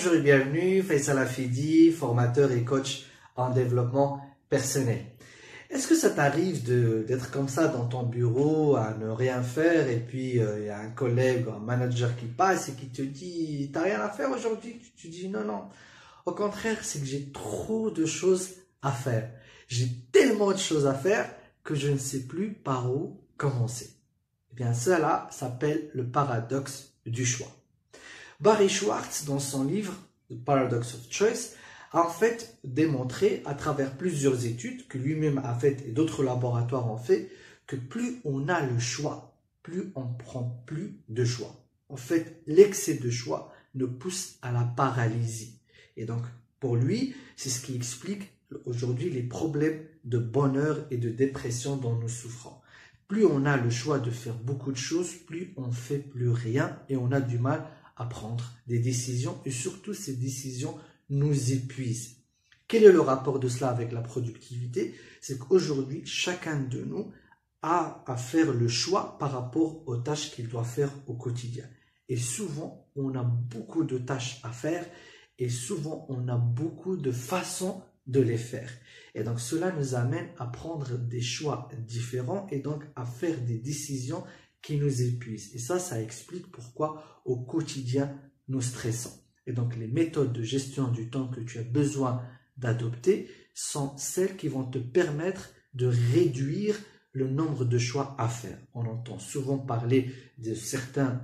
Bonjour et bienvenue, Faisal Hafidi, formateur et coach en développement personnel. Est-ce que ça t'arrive d'être comme ça dans ton bureau à ne rien faire et puis il y a un collègue ou un manager qui passe et qui te dit « t'as rien à faire aujourd'hui ?» Tu dis « non, non. » Au contraire, c'est que j'ai trop de choses à faire. J'ai tellement de choses à faire que je ne sais plus par où commencer. Eh bien, cela s'appelle le paradoxe du choix. Barry Schwartz, dans son livre The Paradox of Choice, a en fait démontré à travers plusieurs études que lui-même a faites et d'autres laboratoires ont fait que plus on a le choix, plus on prend plus de choix. En fait, l'excès de choix nous pousse à la paralysie. Et donc, pour lui, c'est ce qui explique aujourd'hui les problèmes de bonheur et de dépression dont nous souffrons. Plus on a le choix de faire beaucoup de choses, plus on fait plus rien et on a du mal à prendre des décisions et surtout ces décisions nous épuisent. Quel est le rapport de cela avec la productivité? C'est qu'aujourd'hui, chacun de nous a à faire le choix par rapport aux tâches qu'il doit faire au quotidien. Et souvent, on a beaucoup de tâches à faire et souvent, on a beaucoup de façons de les faire. Et donc, cela nous amène à prendre des choix différents et donc à faire des décisions qui nous épuisent. Et ça explique pourquoi au quotidien, nous stressons. Et donc, les méthodes de gestion du temps que tu as besoin d'adopter sont celles qui vont te permettre de réduire le nombre de choix à faire. On entend souvent parler de certaines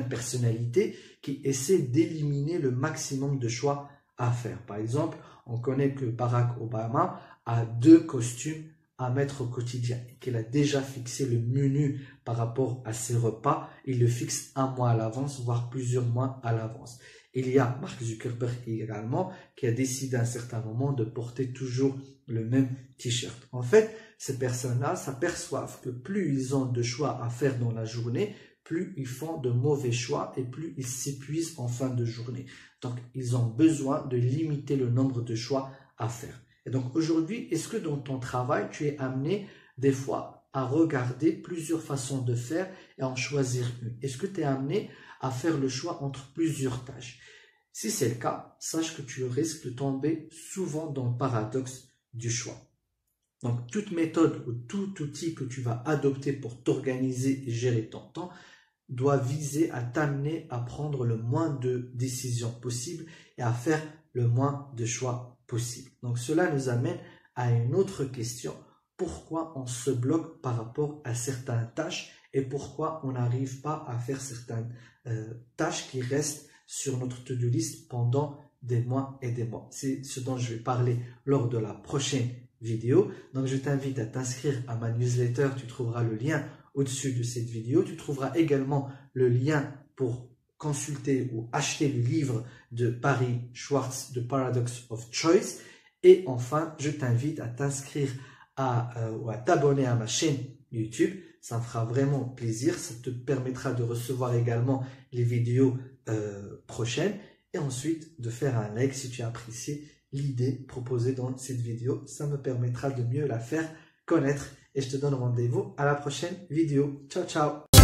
personnalités qui essaient d'éliminer le maximum de choix à faire. Par exemple, on connaît que Barack Obama a 2 costumes à mettre au quotidien et qu'il a déjà fixé le menu par rapport à ses repas. Il le fixe 1 mois à l'avance, voire plusieurs mois à l'avance. Il y a Mark Zuckerberg également qui a décidé à un certain moment de porter toujours le même t-shirt. En fait, ces personnes-là s'aperçoivent que plus ils ont de choix à faire dans la journée, plus ils font de mauvais choix et plus ils s'épuisent en fin de journée. Donc, ils ont besoin de limiter le nombre de choix à faire. Et donc, aujourd'hui, est-ce que dans ton travail, tu es amené des fois à regarder plusieurs façons de faire et à en choisir une? Est-ce que tu es amené à faire le choix entre plusieurs tâches? Si c'est le cas, sache que tu risques de tomber souvent dans le paradoxe du choix. Donc, toute méthode ou tout outil que tu vas adopter pour t'organiser et gérer ton temps doit viser à t'amener à prendre le moins de décisions possibles et à faire le moins de choix possible. Donc, cela nous amène à une autre question. Pourquoi on se bloque par rapport à certaines tâches et pourquoi on n'arrive pas à faire certaines tâches qui restent sur notre to-do list pendant des mois et des mois? C'est ce dont je vais parler lors de la prochaine vidéo. Donc, je t'invite à t'inscrire à ma newsletter. Tu trouveras le lien au-dessus de cette vidéo. Tu trouveras également le lien pour consulter ou acheter le livre de Barry Schwartz, The Paradox of Choice. Et enfin, je t'invite à t'inscrire ou à t'abonner à ma chaîne YouTube. Ça me fera vraiment plaisir. Ça te permettra de recevoir également les vidéos prochaines. Et ensuite, de faire un like si tu as apprécié l'idée proposée dans cette vidéo. Ça me permettra de mieux la faire connaître. Et je te donne rendez-vous à la prochaine vidéo. Ciao, ciao!